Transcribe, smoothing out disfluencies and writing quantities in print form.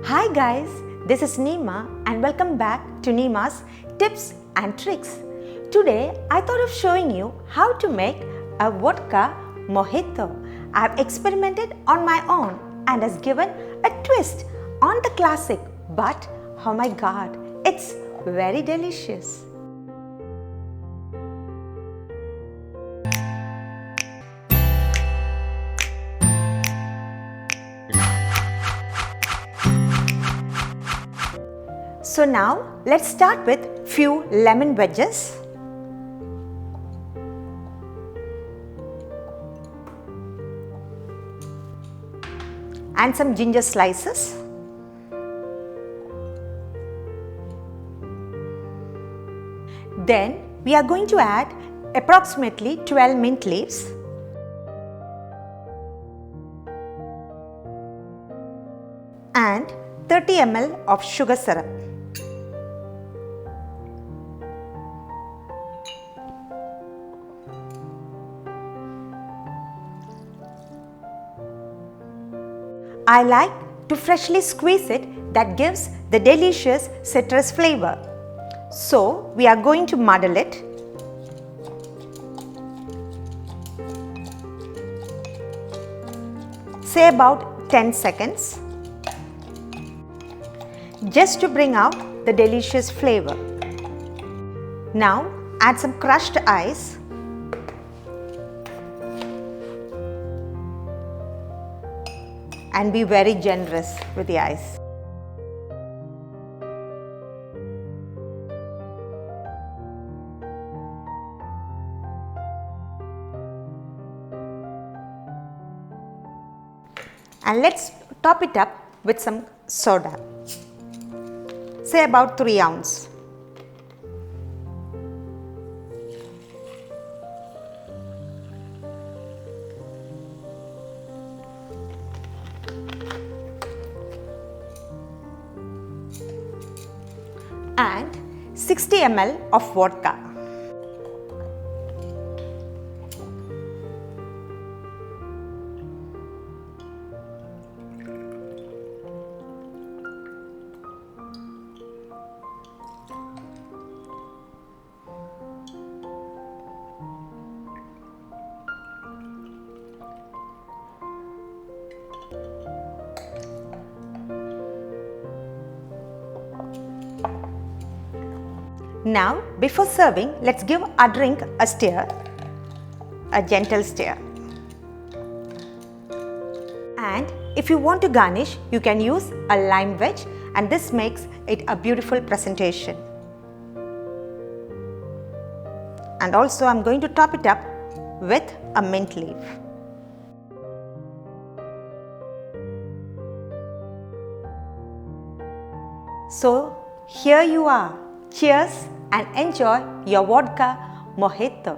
Hi guys, this is Neema and welcome back to Neema's Tips and Tricks. Today I thought of showing you how to make a vodka mojito. I've experimented on my own and has given a twist on the classic, but oh my god, it's very delicious. So now let's start with few lemon wedges. And some ginger slices. Then we are going to add approximately 12 mint leaves. And 30 ml of sugar syrup. I like to freshly squeeze it, that gives the delicious citrus flavor. So we are going to muddle it. Say about 10 seconds. Just to bring out the delicious flavor. Now add some crushed ice. And be very generous with the ice. And let's top it up with some soda. Say about 3 ounces. And 60 ml of vodka. Now, before serving, let's give our drink a stir, a gentle stir. And if you want to garnish, you can use a lime wedge, and this makes it a beautiful presentation. And also, I'm going to top it up with a mint leaf. So, here you are. Cheers and enjoy your vodka mojito.